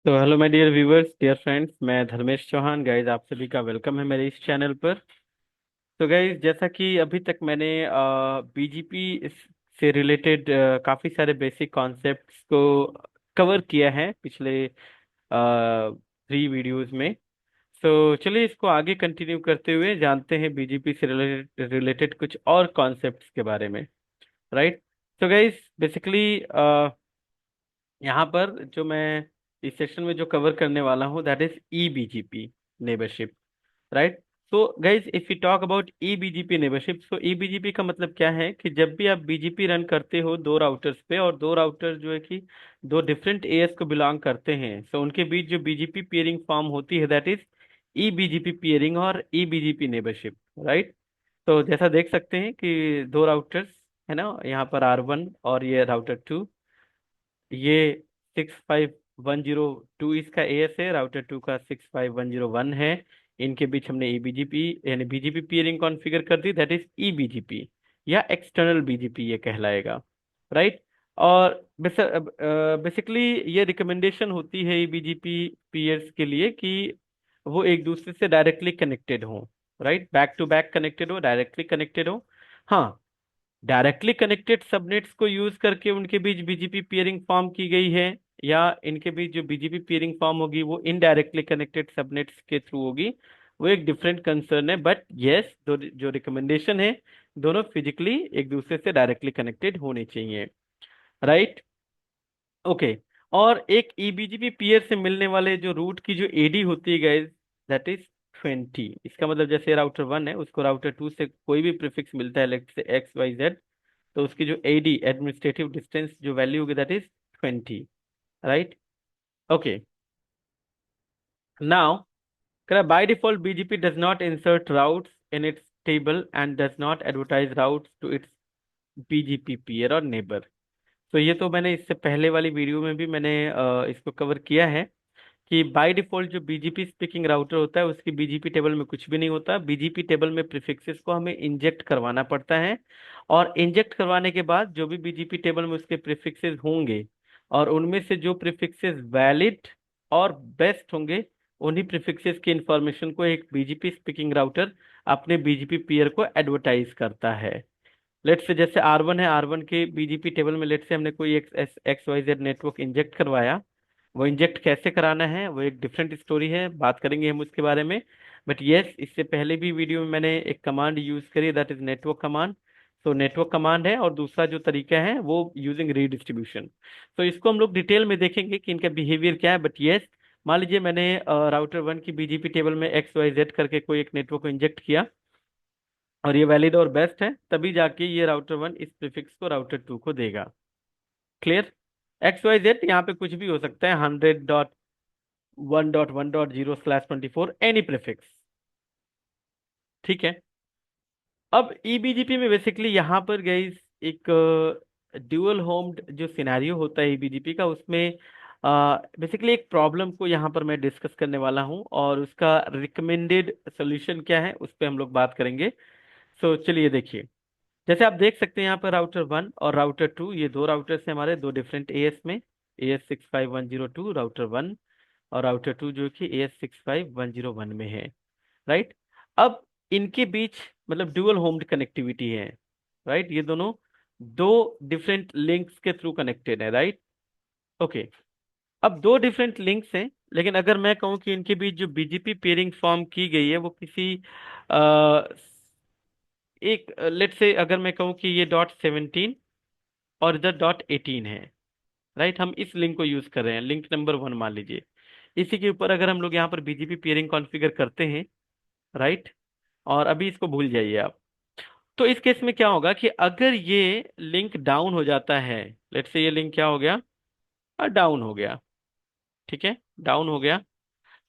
तो hello my dear viewers, dear friends, मैं Dharmesh Chauhan. Guys, आप सभी का वेलकम है मेरे इस चैनल पर। तो गाइज, जैसा कि अभी तक मैंने बीजीपी से रिलेटेड काफ़ी सारे बेसिक कॉन्सेप्ट्स को कवर किया है पिछले 3 वीडियोस में। तो चलिए इसको आगे कंटिन्यू करते हुए जानते हैं बीजीपी से रिलेटेड रिलेटेड कुछ और कॉन्सेप्ट्स के बारे में। राइट। तो गाइज, बेसिकली यहाँ पर जो मैं इस सेक्शन में जो कवर करने वाला हूँ, that is E BGP neighbourship. Right. So guys, if you talk about E BGP neighbourship, so E BGP का मतलब क्या है कि जब भी आप बीजीपी रन करते हो दो राउटर्स पे, और दो राउटर जो है कि दो डिफरेंट एएस को बिलोंग करते हैं, सो उनके बीच जो बीजीपी पियरिंग फॉर्म होती है, that is E BGP peering और ई बीजीपी नेबरशिप। राइट। तो जैसा देख सकते हैं कि दो राउटर्स है ना, यहाँ पर R1 और ये राउटर 2, ये 65102 इसका एएस है, राउटर 2 का 65101 है। इनके बीच हमने ईबीजीपी यानी बीजीपी पियरिंग कॉन्फ़िगर कर दी, दैट इज ईबीजीपी या एक्सटर्नल बीजीपी ये कहलाएगा। राइट। और बेसिकली ये रिकमेंडेशन होती है ईबीजीपी पीयर्स के लिए कि वो एक दूसरे से डायरेक्टली कनेक्टेड हो। Right, back to back connected हो, डायरेक्टली कनेक्टेड हो। हाँ, डायरेक्टली कनेक्टेड सबनेट्स को यूज करके उनके बीच बीजीपी पियरिंग फॉर्म की गई है, या इनके बीच जो बीजीपी पियरिंग फॉर्म होगी वो इनडायरेक्टली कनेक्टेड सबनेट्स के थ्रू होगी, वो एक डिफरेंट कंसर्न है। बट यस, जो रिकमेंडेशन है, दोनों फिजिकली एक दूसरे से डायरेक्टली कनेक्टेड होने चाहिए। राइट। ओके। और एक ईबीजीपी पीयर से मिलने वाले जो रूट की जो एडी होती है गाइस, दैट इज 20। इसका मतलब जैसे राउटर 1 है, उसको राउटर 2 से कोई भी प्रीफिक्स मिलता है, लेट से XYZ, तो उसकी जो एडी एडमिनिस्ट्रेटिव डिस्टेंस जो वैल्यू होगी, that is 20। Right. Okay. Now, by default BGP does not insert routes in its table and does not advertise routes to its BGP peer और neighbour. तो ये तो मैंने इससे पहले वाली वीडियो में भी मैंने इसको कवर किया है कि बाय डिफॉल्ट जो बीजीपी स्पीकिंग राउटर होता है उसकी बीजीपी टेबल में कुछ भी नहीं होता। बीजीपी टेबल में प्रीफिक्सेस को हमें इंजेक्ट करवाना पड़ता है, और इंजेक्ट करवाने के बाद जो भी बीजीपी टेबल में उसके प्रीफिक्सेस होंगे, और उनमें से जो प्रीफिक्सेस वैलिड और बेस्ट होंगे, उन्हीं प्रीफिक्सेस की इंफॉर्मेशन को एक बीजीपी स्पीकिंग राउटर अपने बीजीपी पीयर को एडवर्टाइज करता है। लेट्स से जैसे R1 है, R1 के बीजीपी टेबल में लेट्स से हमने कोई XYZ नेटवर्क इंजेक्ट करवाया। वो इंजेक्ट कैसे कराना है वो एक डिफरेंट स्टोरी है, बात करेंगे हम उसके बारे में। बट यस, इससे पहले भी वीडियो में मैंने एक कमांड यूज करी, दैट इज नेटवर्क कमांड। तो नेटवर्क कमांड है, और दूसरा जो तरीका है वो यूजिंग रीडिस्ट्रीब्यूशन। तो इसको हम लोग डिटेल में देखेंगे कि इनका बिहेवियर क्या है। बट यस, मान लीजिए मैंने राउटर 1 की बीजीपी टेबल में XYZ करके कोई एक नेटवर्क को इंजेक्ट किया, और ये वैलिड और बेस्ट है, तभी जाके ये राउटर 1 इस प्रीफिक्स को राउटर 2 को देगा। क्लियर। XYZ यहाँ पे कुछ भी हो सकता है, 100.1.1.0/24, एनी प्रीफिक्स। ठीक है। अब ईबीजीपी में बेसिकली यहाँ पर गई एक ड्यूअल होम्ड जो सिनेरियो होता है ईबीजीपी का, उसमें बेसिकली एक प्रॉब्लम को यहाँ पर मैं डिस्कस करने वाला हूँ, और उसका रिकमेंडेड सोल्यूशन क्या है उस पर हम लोग बात करेंगे। सो चलिए देखिए, जैसे आप देख सकते हैं यहाँ पर राउटर 1 और राउटर 2, ये दो राउटर्स हैं हमारे, दो डिफरेंट एएस में। AS65102 राउटर 1, और राउटर 2 जो कि AS65101 में है। राइट। अब इनके बीच मतलब डुअल होम्ड कनेक्टिविटी है। राइट, ये दोनों दो डिफरेंट लिंक्स के थ्रू कनेक्टेड है। राइट। ओके। अब दो डिफरेंट लिंक्स हैं, लेकिन अगर मैं कहूँ कि इनके बीच जो बीजीपी पेयरिंग फॉर्म की गई है वो किसी एक लेट से, अगर मैं कहूँ कि ये .17 और इधर .18 है। राइट, हम इस लिंक को यूज कर रहे हैं, लिंक नंबर 1 मान लीजिए। इसी के ऊपर अगर हम लोग यहाँ पर बीजीपी पेयरिंग कॉन्फ़िगर करते हैं, राइट, और अभी इसको भूल जाइए आप। तो इस केस में क्या होगा कि अगर ये लिंक डाउन हो जाता है, लेट से ये लिंक क्या हो गया, डाउन हो गया। ठीक है, डाउन हो गया,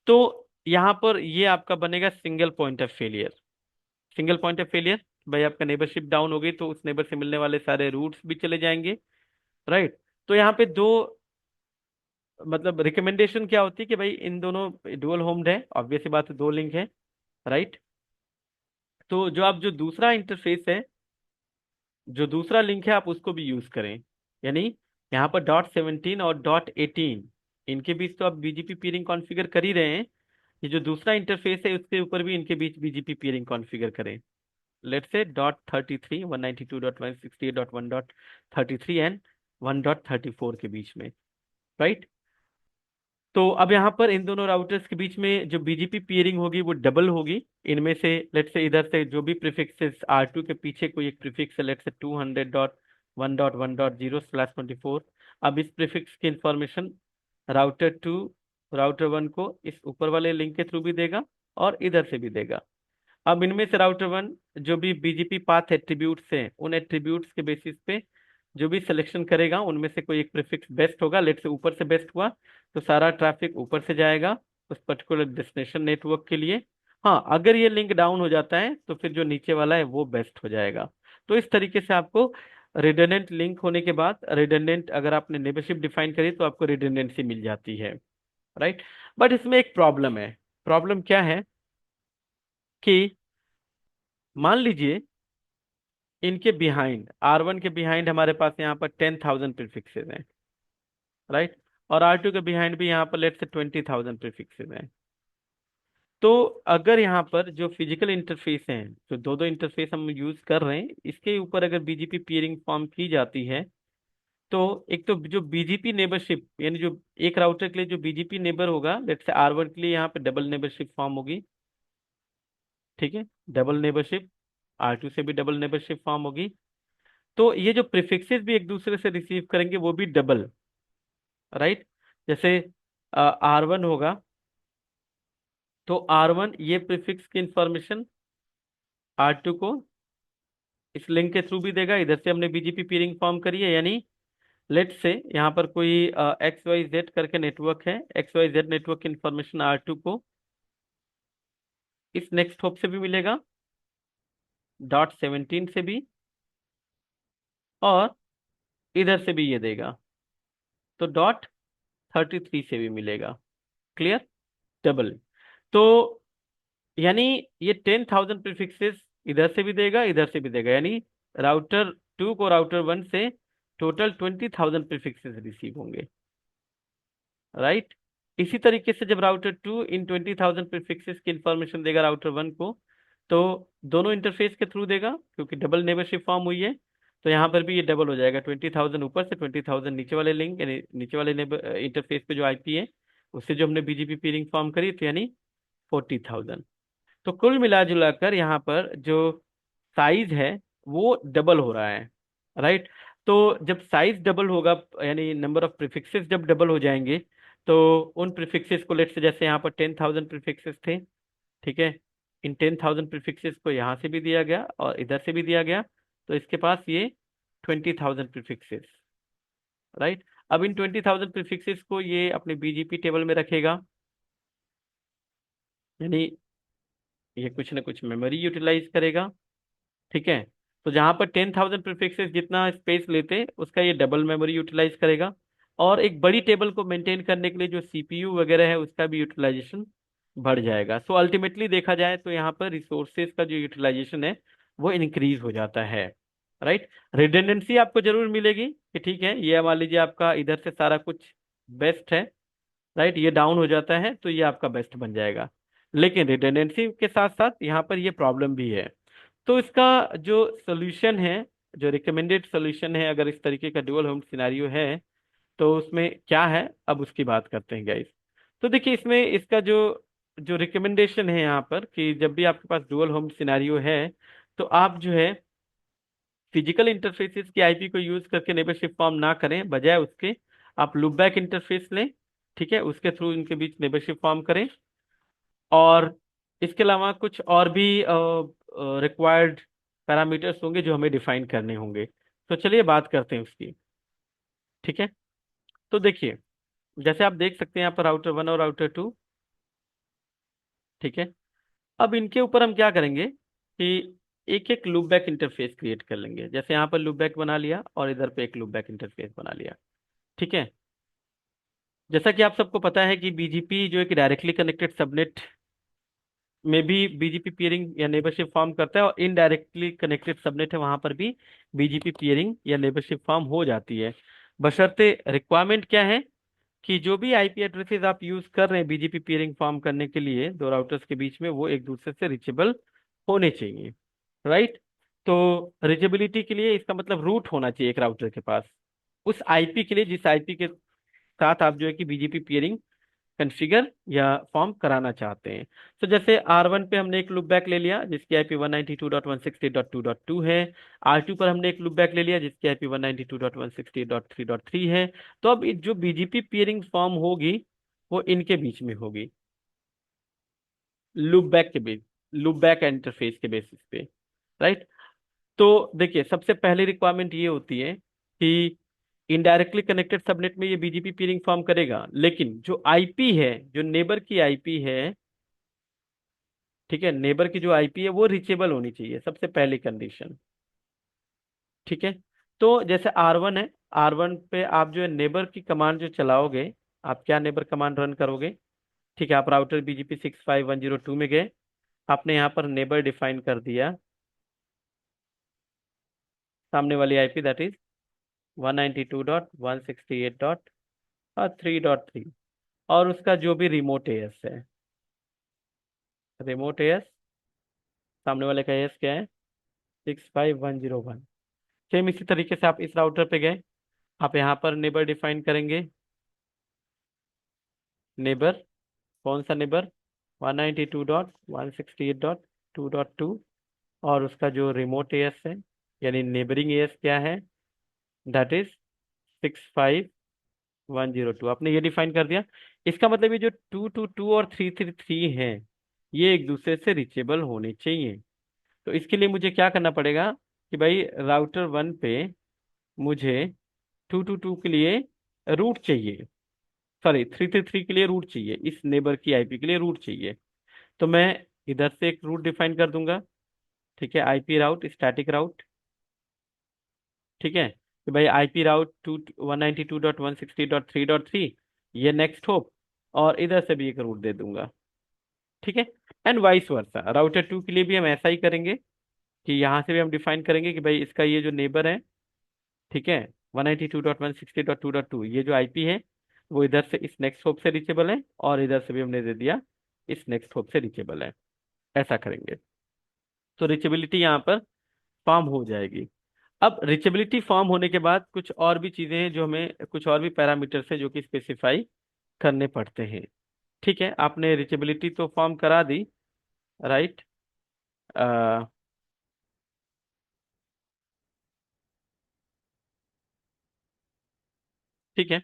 तो यहाँ पर ये आपका बनेगा single point of failure. Single point of failure, भाई आपका नेबरशिप डाउन हो गई तो उस नेबर से मिलने वाले सारे रूट्स भी चले जाएंगे। राइट। तो यहाँ पे दो मतलब रिकमेंडेशन क्या होती है कि भाई इन दोनों डुअल होम्ड है, ऑब्वियस सी बात है, दो लिंक है। राइट। तो जो आप जो दूसरा इंटरफेस है, जो दूसरा लिंक है, आप उसको भी यूज करें। यानी यहाँ पर .17 और .18 इनके बीच तो आप बीजीपी पीयरिंग कॉन्फ़िगर कर ही रहे हैं। ये जो दूसरा इंटरफेस है उसके ऊपर भी इनके बीच बीजीपी पीयरिंग कॉन्फ़िगर करें। लेट्स से .33 192.168.1.33 एंड 1.34 के बीच में, राइट। तो अब यहाँ पर इन दोनों राउटर्स के बीच में जो बीजीपी पीयरिंग होगी वो डबल होगी। इनमें से लेट्स से इधर से जो भी प्रीफिक्सेस R2 के पीछे कोई एक प्रीफिक्स है, लेट्स से 200.1.1.0/24। अब इस प्रीफिक्स की इंफॉर्मेशन राउटर 2 राउटर 1 को इस ऊपर वाले लिंक के थ्रू भी देगा और इधर से भी देगा। अब इनमें से राउटर 1 जो भी बीजीपी पाथ एट्रीब्यूट्स हैं उन एट्रीब्यूट्स के बेसिस पे जो भी सिलेक्शन करेगा उनमें से कोई एक प्रीफिक्स बेस्ट होगा। लेट से ऊपर से बेस्ट हुआ तो सारा ट्रैफिक ऊपर से जाएगा उस पर्टिकुलर डेस्टिनेशन नेटवर्क के लिए। हाँ, अगर ये लिंक डाउन हो जाता है तो फिर जो नीचे वाला है वो बेस्ट हो जाएगा। तो इस तरीके से आपको रिडंडेंट लिंक होने के बाद रिडंडेंट, अगर आपने नेबरशिप डिफाइन करी तो आपको रिडंडेंसी मिल जाती है, राइट। बट इसमें एक प्रॉब्लम है। प्रॉब्लम क्या है कि मान लीजिए इनके बिहाइंड R1 के बिहाइंड हमारे पास यहाँ पर 10,000 प्रीफिक्सेस हैं, राइट। और R2 के बिहाइंड भी यहाँ पर लेट से 20,000 प्रीफिक्सेस हैं। तो अगर यहाँ पर जो फिजिकल इंटरफेस हैं, जो दो दो इंटरफेस हम यूज कर रहे हैं, इसके ऊपर अगर बीजीपी पीयरिंग फॉर्म की जाती है तो एक तो जो बीजीपी नेबरशिप, यानी जो एक राउटर के लिए जो बीजीपी नेबर होगा, लेट से R1 के लिए यहाँ पे डबल नेबरशिप फॉर्म होगी, ठीक है, डबल नेबरशिप। R2 से भी डबल नेबरशिप फॉर्म होगी। तो ये जो प्रीफिक्सेस भी एक दूसरे से रिसीव करेंगे वो भी डबल, राइट। जैसे R1 होगा तो R1 ये प्रीफिक्स की इंफॉर्मेशन R2 को इस लिंक के थ्रू भी देगा। इधर से हमने बीजीपी पीरिंग फॉर्म करी है, यानी लेट से यहाँ पर कोई XYZ करके नेटवर्क है, XYZ नेटवर्क की इंफॉर्मेशन R2 को इस नेक्स्ट होप से भी मिलेगा, .17 से भी, और इधर से भी ये देगा तो .33 से भी मिलेगा। क्लियर? डबल। तो यानी ये 10,000 प्रीफिक्सेस इधर से भी देगा इधर से भी देगा, यानी राउटर 2 को राउटर 1 से टोटल 20,000 प्रीफिक्सेस रिसीव होंगे, राइट। इसी तरीके से जब राउटर 2 इन 20,000 प्रीफिक्सेस की इंफॉर्मेशन देगा राउटर 1 को, तो दोनों इंटरफेस के थ्रू देगा क्योंकि डबल नेबरशिप फॉर्म हुई है। तो यहाँ पर भी ये डबल हो जाएगा, 20,000 ऊपर से 20,000 नीचे वाले लिंक, यानी नीचे वाले इंटरफेस पे जो आईपी है उससे जो हमने बीजीपी पीरिंग फॉर्म करी, तो यानी 40,000। तो कुल मिला जुला कर यहाँ पर जो साइज है वो डबल हो रहा है, राइट। तो जब साइज डबल होगा, यानी नंबर ऑफ प्रीफिक्सेस जब डबल हो जाएंगे, तो उन प्रीफिक्सेस को लेट से जैसे यहाँ पर 10,000 प्रीफिक्सेस थे, ठीक है, इन 10,000 प्रीफिक्सेस को यहाँ से भी दिया गया और इधर से भी दिया गया, तो इसके पास ये 20,000 प्रीफिक्सेस, राइट। अब इन 20,000 प्रीफिक्सेस को ये अपने बीजीपी टेबल में रखेगा, यानी ये कुछ ना कुछ मेमोरी यूटिलाइज करेगा, ठीक है। तो जहां पर 10,000 प्रीफिक्सेस जितना स्पेस लेते उसका ये डबल मेमोरी यूटिलाइज करेगा। और एक बड़ी टेबल को मेंटेन करने के लिए जो सीपीयू वगैरह है उसका भी यूटिलाइजेशन बढ़ जाएगा। सो अल्टीमेटली देखा जाए तो यहाँ पर रिसोर्सेज का जो यूटिलाइजेशन है वो इंक्रीज हो जाता है, राइट। रिडंडेंसी आपको जरूर मिलेगी कि ठीक है, ये मान लीजिए आपका इधर से सारा कुछ बेस्ट है, राइट, ये डाउन हो जाता है तो ये आपका बेस्ट बन जाएगा। लेकिन रिडंडेंसी के साथ साथ यहाँ पर ये प्रॉब्लम भी है। तो इसका जो सोल्यूशन है, जो रिकमेंडेड सोल्यूशन है अगर इस तरीके का डुअल होम सिनेरियो है, तो उसमें क्या है अब उसकी बात करते हैं गाइस। तो देखिए इसमें इसका जो जो रिकमेंडेशन है यहाँ पर कि जब भी आपके पास डुअल होम सिनेरियो है तो आप जो है फिजिकल इंटरफेसेस की आईपी को यूज करके नेबरशिप फॉर्म ना करें, बजाय उसके आप लूपबैक इंटरफेस लें, ठीक है, उसके थ्रू इनके बीच मेंबरशिप फॉर्म करें। और इसके अलावा कुछ और भी रिक्वायर्ड पैरामीटर्स होंगे जो हमें डिफाइन करने होंगे। तो चलिए बात करते हैं उसकी, ठीक है। तो देखिए जैसे आप देख सकते हैं यहाँ पर राउटर 1 और राउटर 2, ठीक है। अब इनके ऊपर हम क्या करेंगे कि एक एक लूपबैक इंटरफेस क्रिएट कर लेंगे। जैसे यहाँ पर लूपबैक बना लिया और इधर पे एक लूपबैक इंटरफेस बना लिया, ठीक है। जैसा कि आप सबको पता है कि बीजीपी जो एक डायरेक्टली कनेक्टेड सबनेट में भी बीजीपी पीयरिंग या नेबरशिप फॉर्म करता है, और इनडायरेक्टली कनेक्टेड सबनेट है वहां पर भी बीजीपी पीयरिंग या नेबरशिप फॉर्म हो जाती है। बशर्ते रिक्वायरमेंट क्या है कि जो भी आईपी एड्रेसेस आप यूज कर रहे हैं बीजीपी पीयरिंग फॉर्म करने के लिए दो राउटर्स के बीच में, वो एक दूसरे से रीचेबल होने चाहिए, राइट। तो रीचेबिलिटी के लिए इसका मतलब रूट होना चाहिए एक राउटर के पास उस आईपी के लिए जिस आईपी के साथ आप जो है कि बीजीपी पीयरिंग कॉन्फ़िगर या फॉर्म कराना चाहते हैं। तो जैसे R1 पे हमने एक लूप बैक ले लिया जिसकी आईपी 192.168.2.2 है। R2 पर हमने एक लूप बैक ले लिया जिसकी आईपी 192.168.3.3 है। तो अब जो बीजीपी पीयरिंग फॉर्म होगी वो इनके बीच में होगी, लूप बैक के बीच, लूप बैक इंटरफेस के बेसिस पे, राइट। तो देखिए सबसे पहली रिक्वायरमेंट ये होती है कि इनडायरेक्टली कनेक्टेड सबनेट में ये बीजीपी पीयरिंग फॉर्म करेगा, लेकिन जो आईपी है, जो नेबर की आईपी है, ठीक है, नेबर की जो आईपी है वो रीचेबल होनी चाहिए, सबसे पहली कंडीशन। ठीक है। तो जैसे R1 है, R1 पे आप जो है नेबर की कमांड जो चलाओगे, आप क्या नेबर कमांड रन करोगे? ठीक है, आप राउटर BGP 65102 में गए, आपने यहाँ पर नेबर डिफाइन कर दिया, सामने वाली आईपी दैट इज 192.168.3.3, और उसका जो भी रिमोट एएस है, रिमोट एएस, सामने वाले का एएस क्या है? 65101। सेम इसी तरीके से आप इस राउटर पे गए, आप यहाँ पर नेबर डिफाइन करेंगे, नेबर, कौन सा नेबर? 192.168.2.2, और उसका जो रिमोट एएस है यानी नेबरिंग एएस क्या है? That is 65102। आपने ये डिफाइन कर दिया। इसका मतलब ये जो 222 और 333 है ये एक दूसरे से रीचेबल होने चाहिए। तो इसके लिए मुझे क्या करना पड़ेगा कि भाई राउटर 1 पे मुझे 222 के लिए रूट चाहिए, सॉरी 333 के लिए रूट चाहिए, इस नेबर की आईपी के लिए रूट चाहिए। तो मैं इधर से एक रूट डिफाइन कर दूंगा, ठीक है, आईपी राउट, स्टैटिक राउट, ठीक है, कि भाई आईपी राउट 192.168.3.3, ये नेक्स्ट होप, और इधर से भी एक रूट दे दूंगा, ठीक है। एंड वाइस वर्सा राउटर 2 के लिए भी हम ऐसा ही करेंगे कि यहाँ से भी हम डिफाइन करेंगे कि भाई इसका ये जो नेबर है, ठीक है, 192.168.2.2, ये जो आईपी है वो इधर से इस नेक्स्ट होप से रीचेबल है, और इधर से भी हमने दे दिया इस नेक्स्ट होप से रीचेबल है। ऐसा करेंगे तो रीचेबिलिटी यहाँ पर फॉर्म हो जाएगी। अब रीचेबिलिटी फॉर्म होने के बाद कुछ और भी चीजें हैं जो हमें, कुछ और भी पैरामीटर्स हैं जो कि स्पेसिफाई करने पड़ते हैं। ठीक है, आपने रीचेबिलिटी तो फॉर्म करा दी, राइट। ठीक है,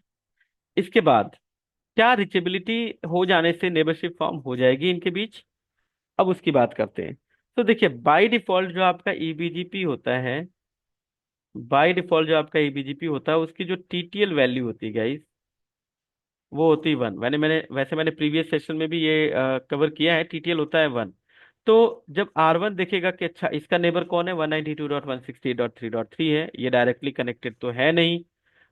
इसके बाद क्या रीचेबिलिटी हो जाने से नेबरशिप फॉर्म हो जाएगी इनके बीच? अब उसकी बात करते हैं। तो देखिए बाय डिफॉल्ट जो आपका ईबीजीपी होता है, बाय डिफॉल्ट जो आपका ईबीजीपी होता है उसकी जो टीटीएल वैल्यू होती है गाइस, वो होती है 1। मैंने प्रीवियस सेशन में भी ये कवर किया है, टीटीएल होता है 1। तो जब R1 देखेगा कि अच्छा इसका नेबर कौन है, 192.168.3.3 है, ये डायरेक्टली कनेक्टेड तो है नहीं,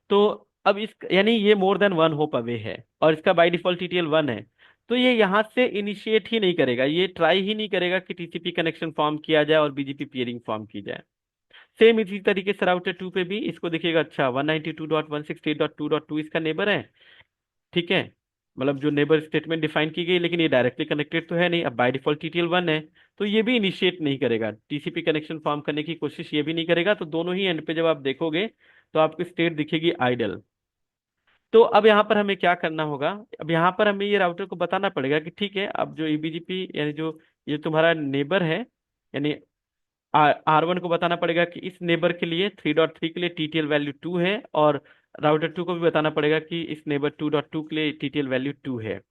तो अब इस यानी ये मोर देन 1 होप अवे है और इसका बाय डिफॉल्ट टीटीएल 1 है, तो ये यहाँ से इनिशिएट ही नहीं करेगा, ये ट्राई ही नहीं करेगा कि टीसीपी कनेक्शन फॉर्म किया जाए और बीजीपी पियरिंग फॉर्म की जाए। सेम इसी तरीके से राउटर 2 पे भी इसको देखिएगा, अच्छा 192.168.2.2 इसका नेबर है, ठीक है, मतलब जो नेबर स्टेटमेंट डिफाइन की गई, लेकिन ये डायरेक्टली कनेक्टेड तो है नहीं, अब बाय डिफॉल्ट टीटीएल 1 है, तो ये भी इनिशिएट नहीं करेगा, टीसीपी कनेक्शन फॉर्म करने की कोशिश ये भी नहीं करेगा। तो दोनों ही एंड पे जब आप देखोगे तो आपकी स्टेट दिखेगी आइडल। तो अब यहाँ पर हमें क्या करना होगा? अब यहाँ पर हमें ये राउटर को बताना पड़ेगा कि ठीक है, अब जो ईबीजीपी यानी जो ये तुम्हारा नेबर है, यानी R1 को बताना पड़ेगा कि इस नेबर के लिए 3.3 के लिए टीटीएल वैल्यू 2 है, और राउटर 2 को भी बताना पड़ेगा कि इस नेबर 2.2 के लिए टीटीएल वैल्यू 2 है।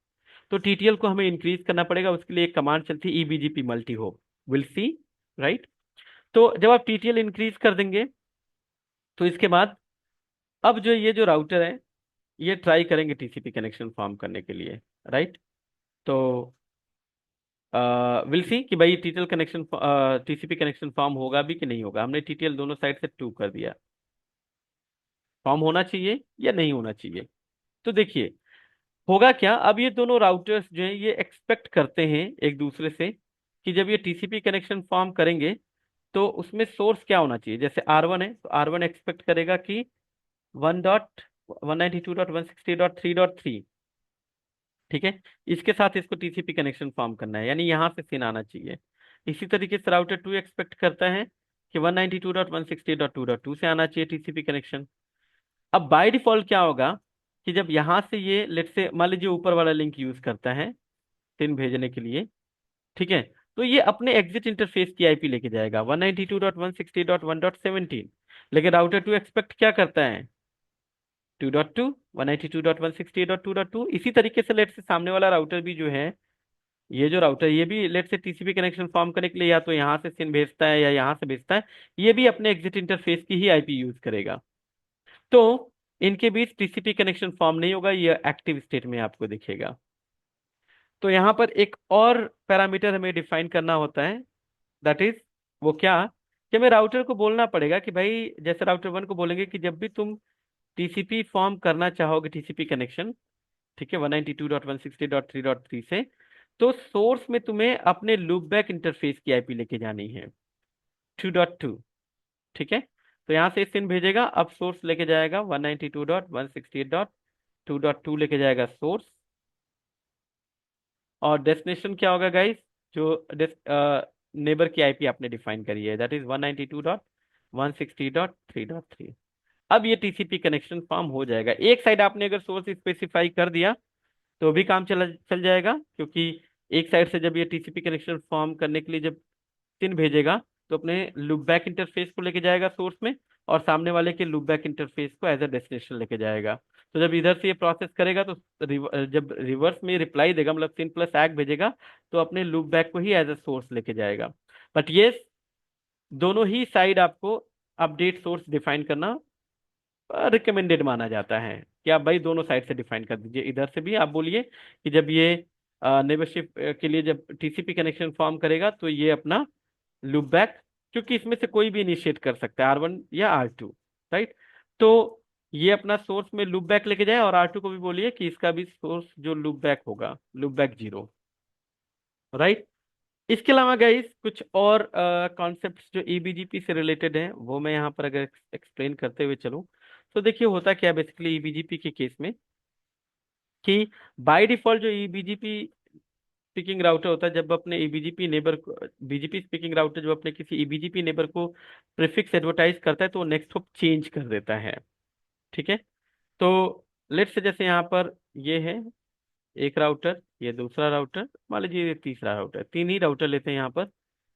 तो टीटीएल को हमें इंक्रीज करना पड़ेगा, उसके लिए एक कमांड चलती है eBGP multi hop, will see, right. तो जब आप टीटीएल इंक्रीज कर देंगे तो इसके बाद अब जो ये जो राउटर है ये ट्राई करेंगे टीसीपी कनेक्शन फॉर्म करने के लिए, राइट। तो विल सी कि भाई TTL connection, TCP connection form होगा भी कि नहीं होगा। हमने टीटीएल दोनों साइड से 2 कर दिया, फॉर्म होना चाहिए या नहीं होना चाहिए? तो देखिए होगा क्या, अब ये दोनों राउटर्स जो हैं ये एक्सपेक्ट करते हैं एक दूसरे से कि जब ये टीसीपी कनेक्शन फॉर्म करेंगे तो उसमें सोर्स क्या होना चाहिए। जैसे R1 है तो R1 एक्सपेक्ट करेगा कि 1. 192.168.3.3। ठीक है, इसके साथ इसको टीसीपी कनेक्शन फॉर्म करना है, यानी यहाँ से सिन आना चाहिए। इसी तरीके से राउटर 2 एक्सपेक्ट करता है कि 192.168.2.2 से आना चाहिए टीसीपी कनेक्शन। अब बाय डिफॉल्ट क्या होगा कि जब यहाँ से ये लेट से मान लीजिए ऊपर वाला लिंक यूज करता है सिन भेजने के लिए, ठीक है, तो ये अपने एग्जिट इंटरफेस की आईपी लेके जाएगा 192.168.1.17। लेकिन राउटर 2 एक्सपेक्ट क्या करता है 2.2, 192.168.2.2। इसी तरीके से लेट से सामने वाला राउटर भी जो है, ये जो राउटर ये भी लेट से टीसीपी कनेक्शन फॉर्म करने के लिए या तो यहाँ से सिन भेजता है या यहाँ से भेजता है, ये भी अपने एग्जिट इंटरफेस की ही आईपी यूज करेगा। तो इनके बीच टीसीपी कनेक्शन फॉर्म नहीं होगा, ये एक्टिव स्टेट में आपको दिखेगा। तो यहाँ पर एक और पैरामीटर हमें डिफाइन करना होता है, दैट इज वो क्या, कि हमें राउटर को बोलना पड़ेगा कि भाई, जैसे राउटर 1 को बोलेंगे कि जब भी तुम टीसीपी फॉर्म करना चाहोगे टीसीपी कनेक्शन, ठीक है, 192.168.3.3 से, तो सोर्स में तुम्हें अपने लूपबैक इंटरफेस की आईपी लेके जानी है 2.2। ठीक है, तो यहाँ से सिन भेजेगा, अब सोर्स लेके जाएगा 192.168.2.2 लेके जाएगा सोर्स, और डेस्टिनेशन क्या होगा गाइस, जो नेबर की आईपी आपने डिफाइन करी है, दैट इज 192.160.3.3। अब ये टीसीपी कनेक्शन फॉर्म हो जाएगा। एक साइड आपने अगर सोर्स स्पेसिफाई कर दिया तो भी काम चल जाएगा, क्योंकि एक साइड से जब ये टीसीपी कनेक्शन फॉर्म करने के लिए जब सिन भेजेगा तो अपने लूपबैक इंटरफेस को लेके जाएगा सोर्स में, और सामने वाले के लूपबैक इंटरफेस को एज अ डेस्टिनेशन लेके जाएगा। तो जब इधर से ये प्रोसेस करेगा तो जब रिवर्स में रिप्लाई देगा, मतलब सिन प्लस एग भेजेगा, तो अपने लूपबैक को ही एज अ सोर्स लेके जाएगा। बट ये दोनों ही साइड आपको अपडेट सोर्स डिफाइन करना रिकमेंडेड माना जाता है, कि आप भाई दोनों साइड से डिफाइन कर दीजिए। इधर से भी आप बोलिए कि जब ये नेबरशिप के लिए जब टीसीपी कनेक्शन फॉर्म करेगा तो ये अपना लूप बैक, क्योंकि इसमें से कोई भी इनिशिएट कर सकता है, R1 या R2, राइट। तो ये अपना सोर्स में लूप बैक लेके जाए, और R2 को भी बोलिए कि इसका भी सोर्स जो लूप बैक होगा लूप बैक 0, राइट। इसके अलावा गाइस कुछ और कॉन्सेप्ट्स जो ईबीजीपी से रिलेटेड हैं वो मैं यहाँ पर अगर एक्सप्लेन करते हुए चलूँ, तो देखिए होता क्या है बेसिकली ईबीजीपी के केस में, कि बाय डिफॉल्ट जो ईबीजीपी स्पीकिंग राउटर होता है, जब अपने ईबीजीपी नेबर को, बीजीपी स्पीकिंग राउटर जब अपने किसी ईबीजीपी नेबर को प्रीफिक्स एडवर्टाइज करता है तो वो नेक्स्ट हॉप चेंज कर देता है। ठीक है, तो लेट्स से जैसे यहाँ पर ये है एक राउटर, ये दूसरा राउटर, मान लीजिए ये तीसरा राउटर, तीन ही राउटर लेते हैं यहाँ पर।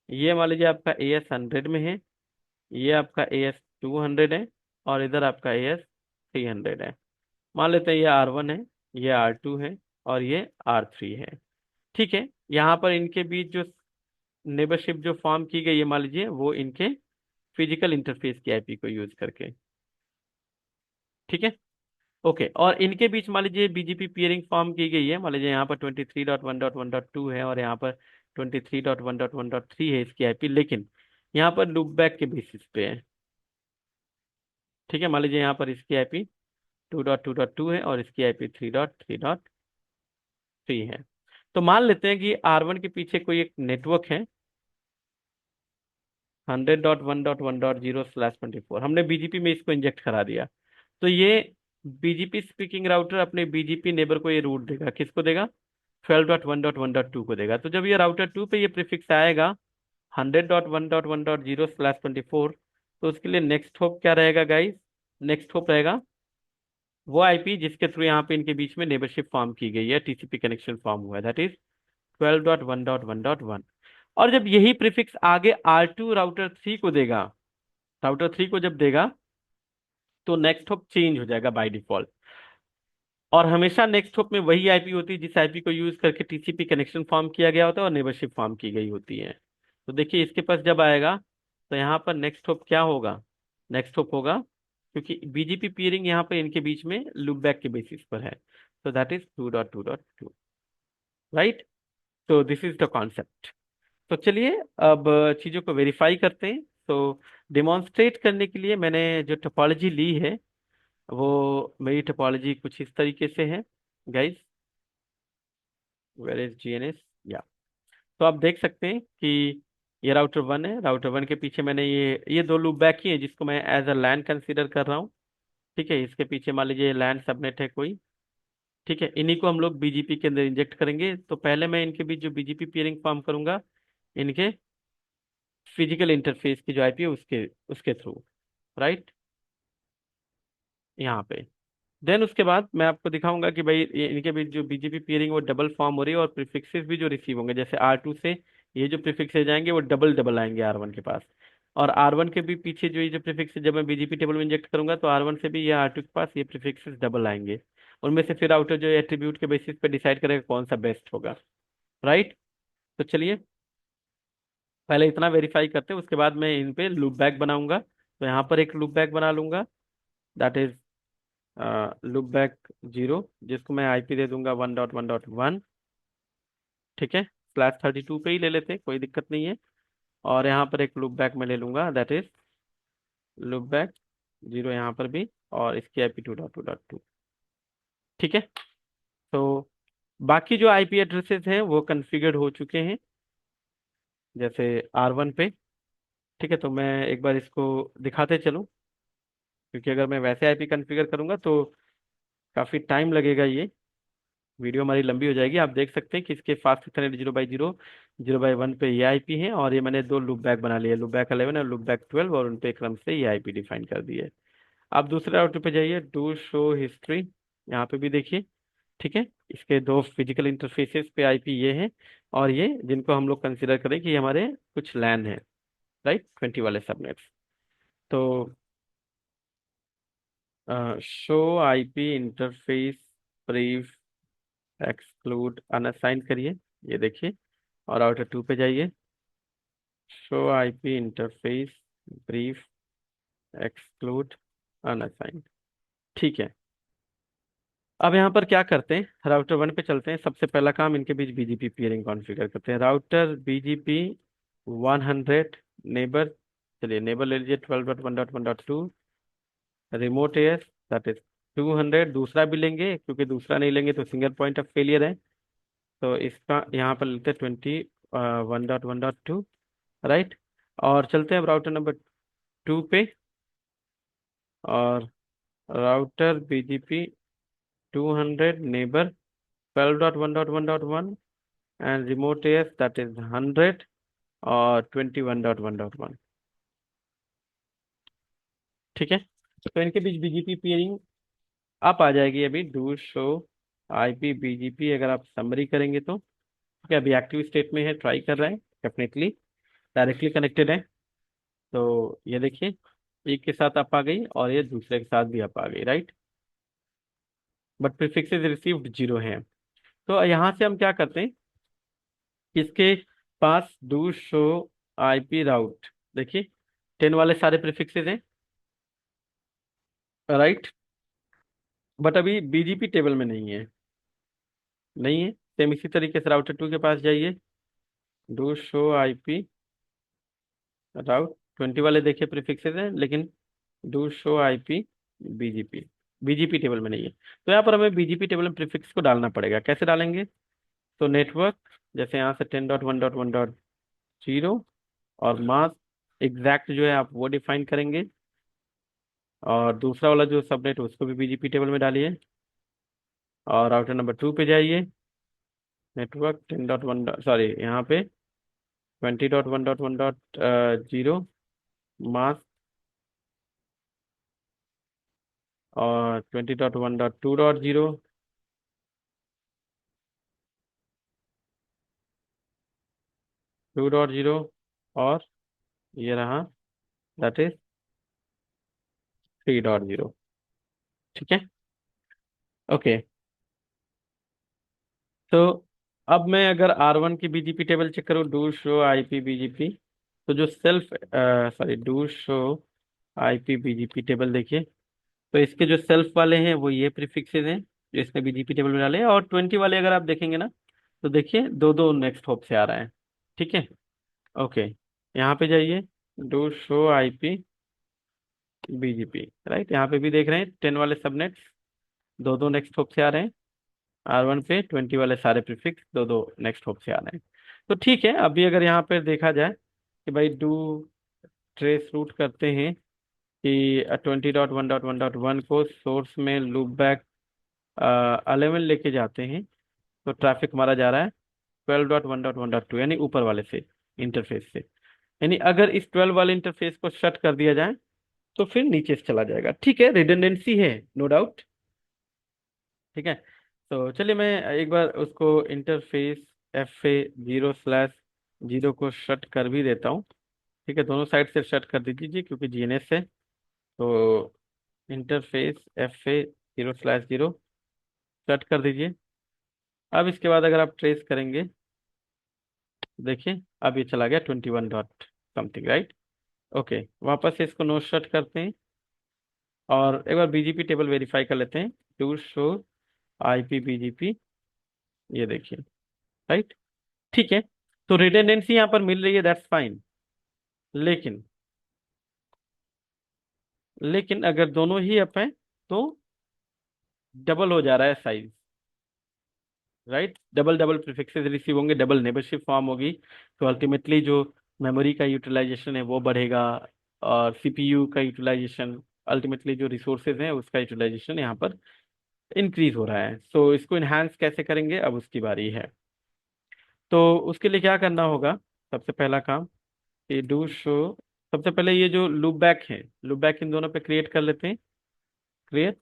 ये मान लीजिए आपका AS100 में है, ये आपका AS200 है, और इधर आपका AS300 है। मान लेते हैं ये R1 है, ये R2 है, और ये R3 है। ठीक है, यहाँ पर इनके बीच जो नेबरशिप जो फॉर्म की गई है, मान लीजिए वो इनके फिजिकल इंटरफेस की आईपी को यूज करके। ठीक है, ओके, और इनके बीच मान लीजिए बीजीपी पियरिंग फॉर्म की गई है, मान लीजिए यहाँ पर 23.1.1.2 है, और यहाँ पर 23.1.1.3 है इसकी आईपी, लेकिन यहाँ पर लूपबैक के बेसिस पे है। ठीक है, मान लीजिए यहाँ पर इसकी आईपी 2.2.2 है और इसकी आईपी 3.3.3 है। तो मान लेते हैं कि R1 के पीछे कोई एक नेटवर्क है 100.1.1.0/24, हमने बीजीपी में इसको इंजेक्ट करा दिया, तो ये बीजीपी स्पीकिंग राउटर अपने बीजीपी नेबर को ये रूट देगा, किसको देगा 12.1.1.2 को देगा। तो जब ये राउटर 2 पे ये प्रीफिक्स आएगा 100.1.1.0/24, तो उसके लिए नेक्स्ट होप क्या रहेगा गाइस, नेक्स्ट होप रहेगा वो आईपी जिसके थ्रू यहाँ पे इनके बीच में नेबरशिप फॉर्म की गई है, टीसीपी कनेक्शन फॉर्म हुआ है, दैट इज 12.1.1.1। और जब यही प्रीफिक्स आगे R2 राउटर 3 को देगा, राउटर 3 को जब देगा तो नेक्स्ट होप चेंज हो जाएगा बाय डिफॉल्ट, और हमेशा नेक्स्ट होप में वही आईपी होती है जिस आईपी को यूज करके टीसीपी कनेक्शन फॉर्म किया गया होता है और नेबरशिप फॉर्म की गई होती है। तो देखिए इसके पास जब आएगा तो यहाँ पर नेक्स्ट होप क्या होगा, नेक्स्ट होप होगा, क्योंकि बीजीपी पीयरिंग यहाँ पर इनके बीच में लूप बैक के बेसिस पर है, तो दैट इज 2.2.2, राइट। तो दिस इज द कॉन्सेप्ट। तो चलिए अब चीज़ों को वेरीफाई करते हैं। तो डिमॉन्स्ट्रेट करने के लिए मैंने जो टोपोलॉजी ली है वो मेरी टोपोलॉजी कुछ इस तरीके से है गाइस, वेयर इज जीएनएस, या। तो आप देख सकते हैं कि ये राउटर 1 है, राउटर 1 के पीछे मैंने ये दो लूप बैक ही है जिसको मैं एज अ लैन कंसीडर कर रहा हूँ। ठीक है, इसके पीछे मान लीजिए लैंड सबनेट है कोई। ठीक है, इन्हीं को हम लोग बीजीपी के अंदर इंजेक्ट करेंगे। तो पहले मैं इनके बीच जो बीजीपी पियरिंग फॉर्म करूंगा, इनके फिजिकल इंटरफेस की जो आईपी है उसके उसके थ्रू, राइट, यहाँ पे। देन उसके बाद मैं आपको दिखाऊंगा कि भाई ये इनके बीच जो बीजीपी पियरिंग वो डबल फॉर्म हो रही है, और प्रीफिक्सेस भी जो रिसीव होंगे, जैसे R2 से ये जो प्रीफिक्सेस जाएंगे वो डबल डबल आएंगे R1 के पास। और R1 के भी पीछे जो ये जो प्रीफिक्स जब मैं बीजीपी टेबल में इंजेक्ट करूंगा तो R1 से भी ये R2 के पास ये प्रीफिक्सेस डबल आएंगे। उनमें से फिर आउटर जो एट्रीब्यूट के बेसिस पे डिसाइड करेगा कौन सा बेस्ट होगा, राइट। तो चलिए पहले इतना वेरीफाई करते हैं, उसके बाद मैं इन पे लूप बैक बनाऊंगा। तो यहाँ पर एक लूप बैक बना लूंगा, दैट इज लूप बैक 0, जिसको मैं आईपी दे दूंगा 1.1.1। ठीक है, /32 पे ही ले लेते हैं, कोई दिक्कत नहीं है। और यहाँ पर एक लूप बैक मैं ले लूंगा, दैट इज लूप बैक 0 यहाँ पर भी, और इसकी आईपी 2.2.2। ठीक है, तो बाकी जो आईपी एड्रेसेस हैं वो कन्फिगर्ड हो चुके हैं, जैसे R1 पे। ठीक है, तो मैं एक बार इसको दिखाते चलूँ, क्योंकि अगर मैं वैसे आईपी कॉन्फ़िगर करूंगा तो काफ़ी टाइम लगेगा, ये वीडियो हमारी लंबी हो जाएगी। आप देख सकते हैं कि इसके फास्ट इथरनेट 0/0 0/1 पे ये आईपी है, और ये मैंने दो लूप बैक बना लिए, लूप बैक 11 और लूप बैक 12, और उन पे क्रम से ये आईपी डिफाइन कर दी है। आप दूसरे राउटर पे जाइए, डू शो हिस्ट्री, यहाँ पे भी देखिए। ठीक है, इसके दो फिजिकल इंटरफेसेस पे आईपी ये हैं, और ये जिनको हम लोग कंसिडर करें कि ये हमारे कुछ लैन है, राइट, 20 वाले सबनेट्स। तो show IP interface brief exclude unassign करिए, ये देखिए, और आउटर 2 पे जाइए, show IP interface brief exclude unassign. ठीक है, अब यहाँ पर क्या करते हैं, राउटर 1 पे चलते हैं। सबसे पहला काम, इनके बीच बीजीपी पियरिंग कॉन्फ़िगर करते हैं। राउटर बीजीपी 100 नेबर, चलिए नेबर ले लीजिए 12.1.1.2, रिमोट एएस दैट इज 200, दूसरा भी लेंगे क्योंकि दूसरा नहीं लेंगे तो सिंगल पॉइंट ऑफ फेलियर है। तो इसका यहाँ पर लेते हैं 21.1.1.2, राइट। और चलते हैं अब राउटर नंबर 2 पे, और router BGP 200 neighbour 12.1.1.1 and remote AS that is 100 और 21.1.1। ठीक है, तो इनके बीच बीजीपी पियरिंग आप आ जाएगी अभी, डू शो आईपी बीजीपी, अगर आप समरी करेंगे तो। ठीक है, अभी एक्टिव स्टेट में है, ट्राई कर रहा है, डेफिनेटली डायरेक्टली कनेक्टेड है। तो ये देखिए, एक के साथ आप आ गई और ये दूसरे के साथ भी आप आ गई, राइट, बट प्रीफिक्सेस रिसीव्ड 0 है। तो यहाँ से हम क्या करते हैं, इसके पास डू शो आईपी राउट, देखिए 10 वाले सारे प्रीफिक्सेस हैं, राइट, बट अभी बीजीपी टेबल में नहीं है, नहीं है। सेम इसी तरीके से राउटर 2 के पास जाइए, डू शो आईपी राउट 20 वाले देखिए प्रीफिक्सेस हैं, लेकिन do show IP BGP, BGP table में नहीं है। तो यहाँ पर हमें बीजीपी टेबल में प्रीफिक्स को डालना पड़ेगा, कैसे डालेंगे। तो नेटवर्क, जैसे यहाँ से 10.1.1.0, और मास्क एग्जैक्ट जो है आप वो डिफाइन करेंगे, और दूसरा वाला जो सबनेट उसको भी बीजीपी टेबल में डालिए, और राउटर नंबर 2 पे जाइए, नेटवर्क 10.1, सॉरी यहाँ पे 20.1.1.0 मास्क, और 20.1.2.0, 2.0, और ये रहा दैट इज 3.0। ठीक है, ओके। तो अब मैं अगर R1 की बीजीपी टेबल चेक करूँ, डू शो आईपी बीजीपी, तो जो self, sorry, do show IP BGP table देखिए, तो इसके जो सेल्फ वाले हैं वो ये प्रीफिक्सेस हैं जो इसने बीजीपी टेबल में डाले हैं, और 20 वाले अगर आप देखेंगे ना, तो देखिए दो दो नेक्स्ट होप से आ रहा है। ठीक है, ओके, यहाँ पे जाइए, do show IP BGP, right, यहाँ पे भी देख रहे हैं 10 वाले सबनेट्स दो दो नेक्स्ट होप से आ रहे हैं, R1 पे 20 वाले सारे प्रीफिक्स दो दो नेक्स्ट होप से आ रहे हैं। तो ठीक है, अभी अगर यहाँ पे देखा जाए कि भाई डू ट्रेस रूट करते हैं, कि 20.1.1.1 को सोर्स में लूप बैक 11 लेके जाते हैं, तो ट्रैफिक हमारा जा रहा है 12.1.1.2, यानी ऊपर वाले से, इंटरफेस से। यानी अगर इस 12 वाले इंटरफेस को शट कर दिया जाए तो फिर नीचे से चला जाएगा। ठीक है, रिडंडेंसी है, नो डाउट। ठीक है, तो चलिए मैं एक बार उसको इंटरफेस FA0/0 को शट कर भी देता हूँ। ठीक है, दोनों साइड से शट कर दीजिए क्योंकि जीएनएस है। तो इंटरफेस FA0/0 शट कर दीजिए। अब इसके बाद अगर आप ट्रेस करेंगे, देखिए अब ये चला गया 21 डॉट समथिंग, राइट। ओके, वापस से इसको नो शट करते हैं और एक बार बीजीपी टेबल वेरीफाई कर लेते हैं। टू शो IP BGP, ये देखिए, राइट। ठीक है, तो रिडंडेंसी यहाँ पर मिल रही है, दैट्स फाइन। लेकिन लेकिन अगर दोनों ही अप हैं तो डबल हो जा रहा है size, right. Double double prefixes receive होंगे, डबल नेबरशिप फॉर्म होगी, तो अल्टीमेटली जो मेमोरी का यूटिलाइजेशन है वो बढ़ेगा, और CPU का यूटिलाइजेशन, अल्टीमेटली जो रिसोर्सेज हैं उसका यूटिलाइजेशन यहाँ पर इंक्रीज हो रहा है। सो इसको इन्हांस कैसे करेंगे, अब उसकी बारी है। तो उसके लिए क्या करना होगा, सबसे पहला काम, कि डू शो, सबसे पहले ये जो लूप बैक है, लूप बैक इन दोनों पे क्रिएट कर लेते हैं। Create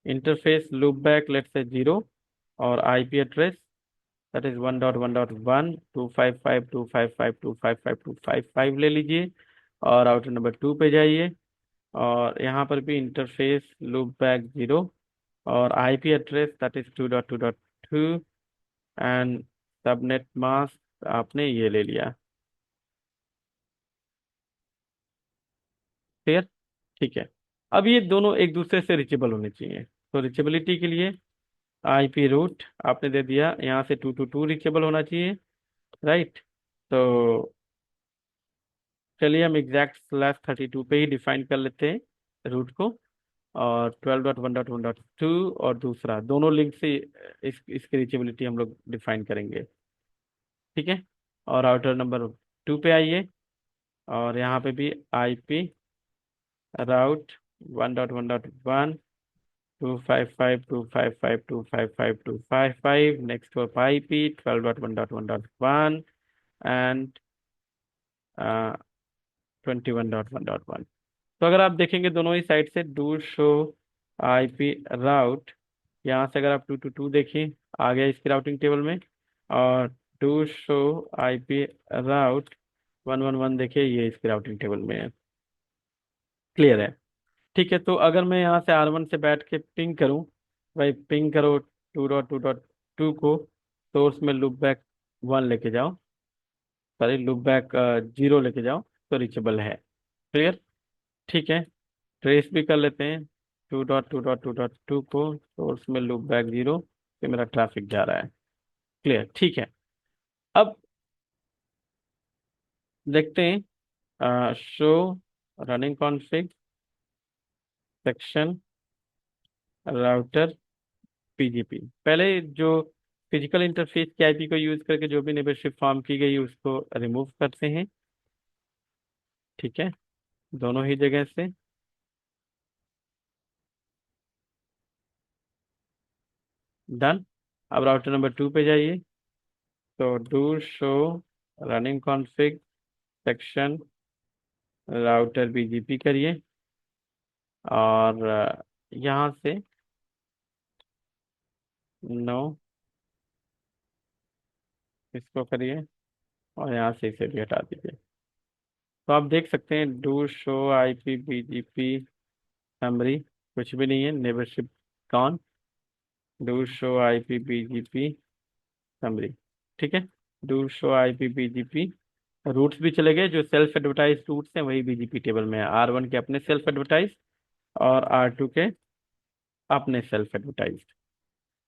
interface loop back, let's say 0, और IP एड्रेस दैट इज 1.1.1 255 255 255 ले लीजिए, और आउटर नंबर 2 पे जाइए, और यहाँ पर भी इंटरफेस लूप बैक 0, और IP address that is 2.2.2, and subnet mask आपने ये ले लिया। क्लियर, ठीक है। अब ये दोनों एक दूसरे से रिचेबल होने चाहिए, तो रिचेबिलिटी के लिए IP रूट आपने दे दिया, यहाँ से 2 to 2 रिचेबल होना चाहिए, राइट। तो चलिए हम exact/32 पे ही डिफाइन कर लेते हैं रूट को, और 12.1.1.2, और दूसरा दोनों लिंक से इसकी रीचेबिलिटी हम लोग डिफाइन करेंगे। ठीक है, और आउटर नंबर 2 पे आइए, और यहाँ पे भी IP route 1.1.1 255 255 255 next for IP 12.1.1.1 and 21.1.1। तो अगर आप देखेंगे दोनों ही साइड से डू शो IP राउट, यहाँ से अगर आप 2 to 2 देखें आ गया इसकी राउटिंग टेबल में, और डू शो IP राउट 111 देखिए ये इसकी राउटिंग टेबल में है। क्लियर है, ठीक है। तो अगर मैं यहाँ से R1 से बैठ के पिंग करूँ, भाई पिंग करो 2.2.2 को, सोर्स में लूप बैक 1 लेके जाओ, सॉरी लूप बैक 0 लेके जाओ, तो रीचेबल है। क्लियर, ठीक है। ट्रेस भी कर लेते हैं 2.2.2.2 को, सोर्स में लूप बैक 0 पे मेरा ट्रैफिक जा रहा है। क्लियर, ठीक है। अब देखते हैं show running config section router PGP। पहले जो फिजिकल इंटरफेस के IP को यूज करके जो भी नेबरशिप फॉर्म की गई उसको रिमूव करते हैं। ठीक है, दोनों ही जगह से डन। अब राउटर नंबर 2 पे जाइए, तो do show running config section router BGP करिए, और यहाँ से नो इसको करिए, और यहाँ से इसे भी हटा दीजिए। तो आप देख सकते हैं do show IP BGP summary, कुछ भी नहीं है, नेबरशिप कौन, do show IP BGP summary. ठीक है, do show IP BGP routes भी चले गए, जो सेल्फ एडवर्टाइज रूट्स हैं वही BGP टेबल में है, R1 के अपने सेल्फ एडवर्टाइज, और R2 के अपने सेल्फ एडवर्टाइज।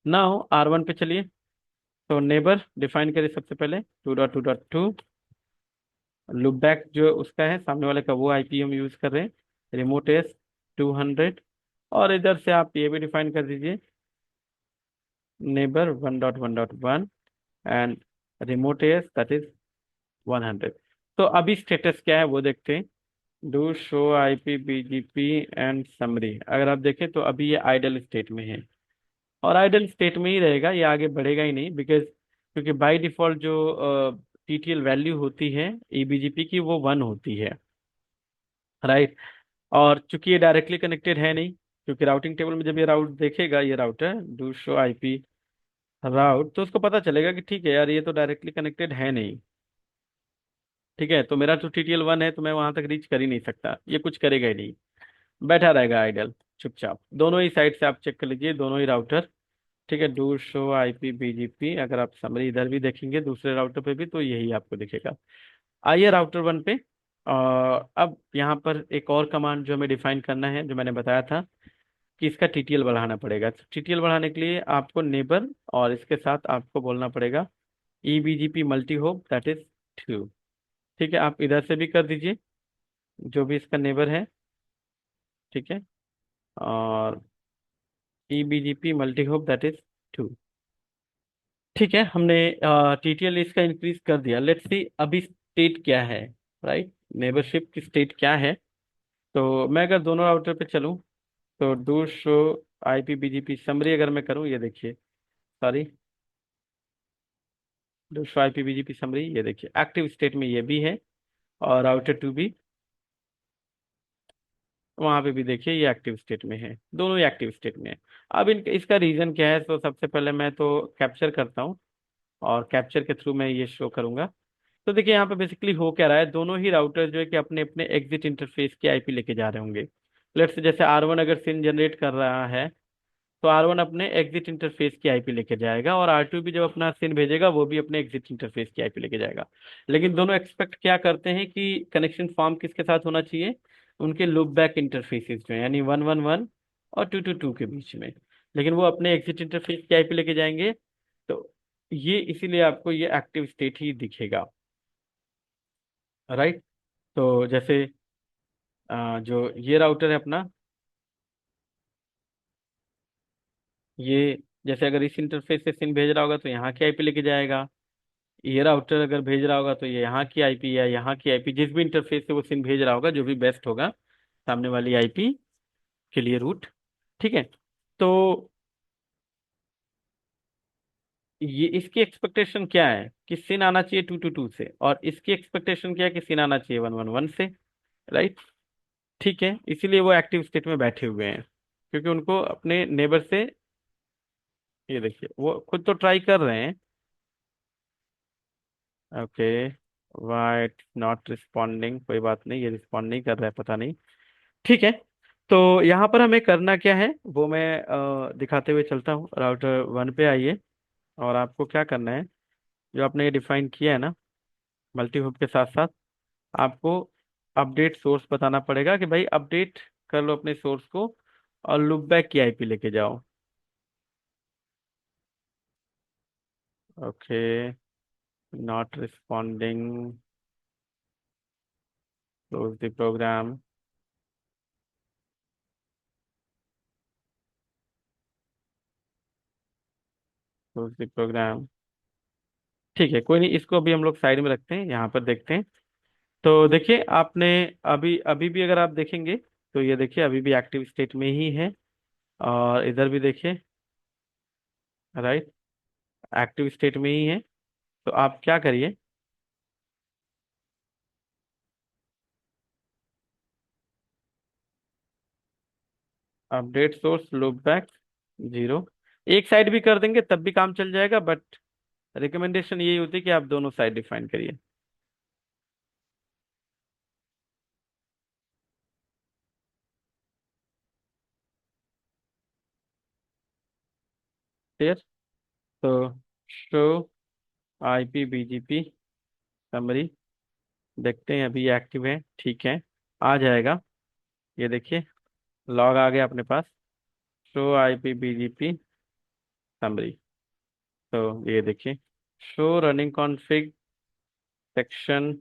नाउ R1 पे चलिए, तो नेबर डिफाइन करिए सबसे पहले 2.2.2, लूप बैक जो उसका है सामने वाले का वो IP हम यूज कर रहे हैं, रिमोट एस 200, और इधर से आप ये भी डिफाइन कर दीजिए neighbour 1.1.1 and remote AS that is 100। तो अभी स्टेटस क्या है वो देखते हैं। Do show IP BGP and summary. अगर आप देखें तो अभी ये आइडल स्टेट में है, और आइडल स्टेट में ही रहेगा, ये आगे बढ़ेगा ही नहीं, बिकॉज क्योंकि बाय डिफॉल्ट जो टीटीएल वैल्यू होती है ईबीजीपी की वो 1 होती है, राइट। और चूंकि ये डायरेक्टली कनेक्टेड है नहीं, क्योंकि राउटिंग टेबल में जब ये राउट देखेगा, ये router do show IP route, तो उसको पता चलेगा कि ठीक है यार, ये तो डायरेक्टली कनेक्टेड है नहीं। ठीक है, तो मेरा तो टीटीएल 1 है, तो मैं वहां तक रीच कर ही नहीं सकता, ये कुछ करेगा ही नहीं, बैठा रहेगा आइडल चुपचाप। दोनों ही साइड से आप चेक कर लीजिए, दोनों ही राउटर। ठीक है, डू शो आईपी बीजीपी, अगर आप समरी इधर भी देखेंगे दूसरे राउटर पे भी, तो यही आपको दिखेगा। आइए राउटर 1 पे। अब यहाँ पर एक और कमांड जो हमें डिफाइन करना है, जो मैंने बताया था कि इसका टीटीएल बढ़ाना पड़ेगा। तो टीटीएल बढ़ाने के लिए आपको नेबर और इसके साथ आपको बोलना पड़ेगा ईबीजीपी मल्टी होप दैट इज 2। ठीक है, आप इधर से भी कर दीजिए, जो भी इसका नेबर है। ठीक है, और ईबीजीपी मल्टी होप दैट इज 2। ठीक है, हमने टीटीएल इसका इंक्रीज कर दिया। लेट्स सी अभी स्टेट क्या है, राइट। नेबरशिप की स्टेट क्या है। तो मैं अगर दोनों राउटर पे चलूं, तो do show IP BGP summary अगर मैं करूं, ये देखिए, sorry, do show IP BGP summary, ये देखिए एक्टिव स्टेट में ये भी है, और राउटर 2 भी वहां पे भी देखिए ये एक्टिव स्टेट में है, दोनों ही एक्टिव स्टेट में है। अब इसका रीजन क्या है, तो सबसे पहले मैं तो कैप्चर करता हूँ, और कैप्चर के थ्रू मैं ये शो करूंगा। तो देखिए यहाँ पे बेसिकली हो क्या रहा है, दोनों ही राउटर जो है कि अपने अपने एग्जिट इंटरफेस की आईपी लेके जा रहे होंगे। लेट्स से जैसे R1 अगर सिन जनरेट कर रहा है, तो R1 अपने एग्जिट इंटरफेस की आईपी लेके जाएगा, और R2 भी जब अपना सिन भेजेगा वो भी अपने एग्जिट इंटरफेस की आईपी लेके जाएगा। लेकिन दोनों एक्सपेक्ट क्या करते हैं कि कनेक्शन फॉर्म किसके साथ होना चाहिए, उनके लूप बैक इंटरफेसेस जो है, यानी 111 और 222 के बीच में। लेकिन वो अपने एग्जिट इंटरफेस की आईपी लेके जाएंगे, तो ये इसीलिए आपको ये एक्टिव स्टेट ही दिखेगा, राइट। तो जैसे जो ये राउटर है अपना, ये जैसे अगर इस इंटरफेस से सिन भेज रहा होगा तो यहाँ की आईपी लेके जाएगा। ये राउटर अगर भेज रहा होगा तो ये यहाँ की आईपी या यहाँ की आईपी, जिस भी इंटरफेस से वो सिम भेज रहा होगा, जो भी बेस्ट होगा सामने वाली आईपी के लिए रूट। ठीक है, तो ये इसकी एक्सपेक्टेशन क्या है कि सिन आना चाहिए 222 से, और इसकी एक्सपेक्टेशन क्या है कि सिन आना चाहिए 111 से, राइट। ठीक है, इसीलिए वो एक्टिव स्टेट में बैठे हुए हैं, क्योंकि उनको अपने नेबर से, ये देखिए वो खुद तो ट्राई कर रहे हैं। ओके, वाइट नॉट रिस्पॉन्डिंग, कोई बात नहीं, ये रिस्पॉन्ड नहीं कर रहा है, पता नहीं। ठीक है, तो यहाँ पर हमें करना क्या है वो मैं दिखाते हुए चलता हूँ। राउटर 1 पे आइए, और आपको क्या करना है, जो आपने ये डिफाइन किया है ना मल्टी होप के साथ साथ, आपको अपडेट सोर्स बताना पड़ेगा कि भाई अपडेट कर लो अपने सोर्स को, और लूप बैक की आईपी लेके जाओ। Okay, not responding, close the program. Close the program. ठीक है, कोई नहीं, इसको अभी हम लोग साइड में रखते हैं, यहाँ पर देखते हैं। तो देखिए आपने अभी अभी भी अगर आप देखेंगे, तो ये देखिए अभी भी एक्टिव स्टेट में ही है, और इधर भी देखिए, राइट, एक्टिव स्टेट में ही है। तो आप क्या करिए, अपडेट सोर्स लूप बैक 0, एक साइड भी कर देंगे तब भी काम चल जाएगा, बट रिकमेंडेशन यही होती है कि आप दोनों साइड डिफाइन करिए। क्लियर। तो शो आईपी बीजीपी समरी, देखते हैं अभी एक्टिव है, ठीक है, आ जाएगा। ये देखिए लॉग आ गया अपने पास, शो आईपी बीजीपी समरी। तो ये देखिए, show running config section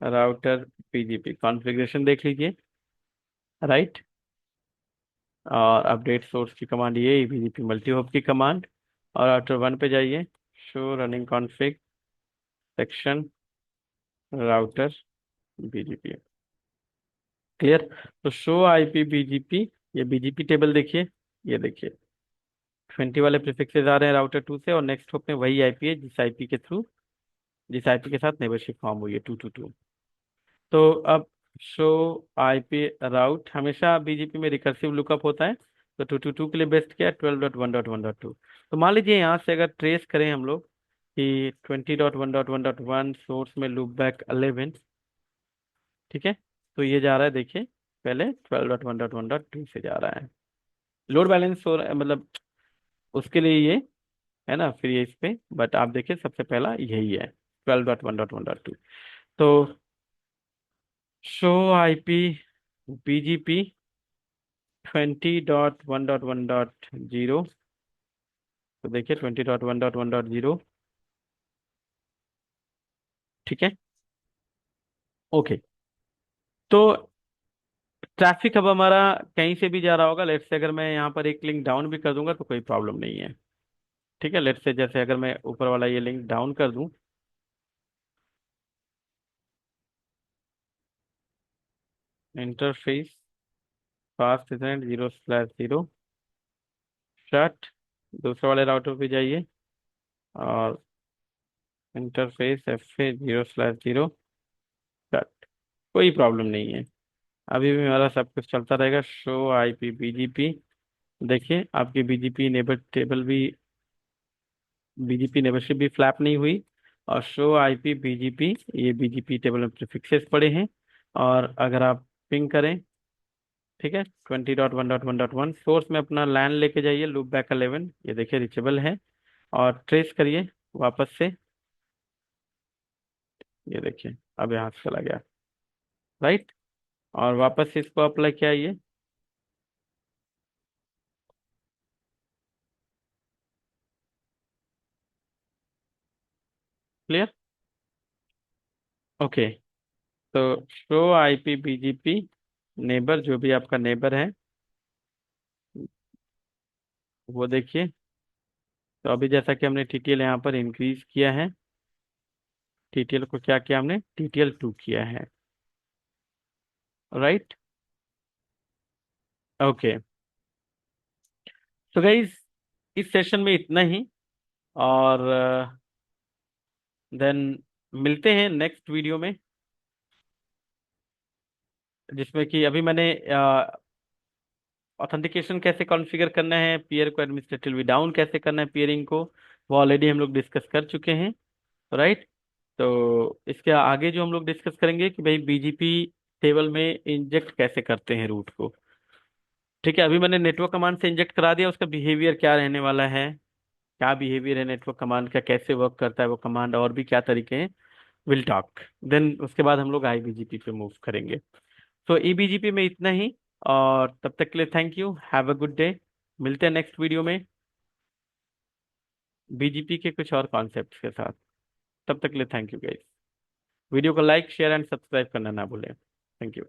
router BGP configuration देख लीजिए, राइट। और अपडेट सोर्स की कमांड ये बीजीपी मल्टी होप की कमांड, और राउटर 1 पे जाइए, show running config section router BGP. Clear. तो शो आईपी बीजीपी, ये बीजीपी टेबल देखिए, ये देखिए 20 वाले प्रीफिक्सेस आ रहे हैं राउटर 2 से, और नेक्स्ट होप में वही आईपी है जिस आईपी के साथ नेबरशिप फॉर्म हुई है 222। तो अब शो आईपी राउट हमेशा बीजीपी में रिकर्सिव लुकअप होता है। तो 222 के लिए बेस्ट क्या है, 12.1.1.2। तो मान लीजिए यहाँ से अगर ट्रेस करें हम लोग कि 20.1.1.1 सोर्स में लूप बैक 11, ठीक है। तो ये जा रहा है देखिए, पहले 12.1.1.2 से जा रहा है, लोड बैलेंस हो रहा है, मतलब उसके लिए ये है ना, फिर ये इस पे, बट आप देखिए सबसे पहला यही है 12.1.1.2। तो शो आईपी बीजीपी 20.1.1.0, तो देखिए 20.1.1.0, ठीक है। ओके। तो ट्रैफिक अब हमारा कहीं से भी जा रहा होगा, लेट्स से अगर मैं यहाँ पर एक लिंक डाउन भी कर दूंगा तो कोई प्रॉब्लम नहीं है, ठीक है। लेट्स से जैसे अगर मैं ऊपर वाला ये लिंक डाउन कर दूं, इंटरफेस फास्ट इंटरनेट 0/0 शट, दूसरे वाले राउटर पे जाइए और इंटरफेस एफ ए 0/0 शट, कोई प्रॉब्लम नहीं है। अभी भी हमारा सब कुछ चलता रहेगा। शो आईपी बीजीपी, देखिए आपकी बीजीपी नेबर टेबल भी, बीजीपी नेबरशिप भी फ्लैप नहीं हुई। और शो आईपी बीजीपी, ये बीजीपी टेबल में प्रीफिक्सेस पड़े हैं। और अगर आप पिंग करें, ठीक है, 20.1.1.1 सोर्स में अपना लैन लेके जाइए, लूप बैक 11, ये देखिए रिचेबल है। और ट्रेस करिए वापस से, ये देखिए अब यहाँ से चला गया, राइट। और वापस से इसको अप्लाई किया, ये क्लियर। ओके। तो शो आईपी बीजीपी नेबर, जो भी आपका नेबर है वो देखिए। तो अभी जैसा कि हमने टीटीएल यहाँ पर इंक्रीज किया है, टीटीएल को क्या किया हमने, टीटीएल 2 किया है, राइट। ओके। तो गाइज इस सेशन में इतना ही, और देन मिलते हैं नेक्स्ट वीडियो में, जिसमें कि अभी मैंने ऑथेंटिकेशन कैसे कॉन्फ़िगर करना है, पीयर को एडमिनिस्ट्रेटिवली डाउन कैसे करना है पीयरिंग को, वो ऑलरेडी हम लोग डिस्कस कर चुके हैं, राइट। तो इसके आगे जो हम लोग डिस्कस करेंगे कि भाई बीजीपी टेबल में इंजेक्ट कैसे करते हैं रूट को, ठीक है। अभी मैंने नेटवर्क कमांड से इंजेक्ट करा दिया, उसका बिहेवियर क्या रहने वाला है, क्या बिहेवियर है नेटवर्क कमांड का, कैसे वर्क करता है वो कमांड, और भी क्या तरीके हैं, विल टॉक। देन उसके बाद हम लोग आईबीजीपी पे मूव करेंगे। तो ईबीजीपी में इतना ही, और तब तक के लिए thank you, have a good day. मिलते हैं नेक्स्ट वीडियो में बीजीपी के कुछ और कॉन्सेप्ट्स के साथ। तब तक के लिए थैंक यू गाइस। वीडियो को लाइक शेयर एंड सब्सक्राइब करना ना भूलें। Thank you.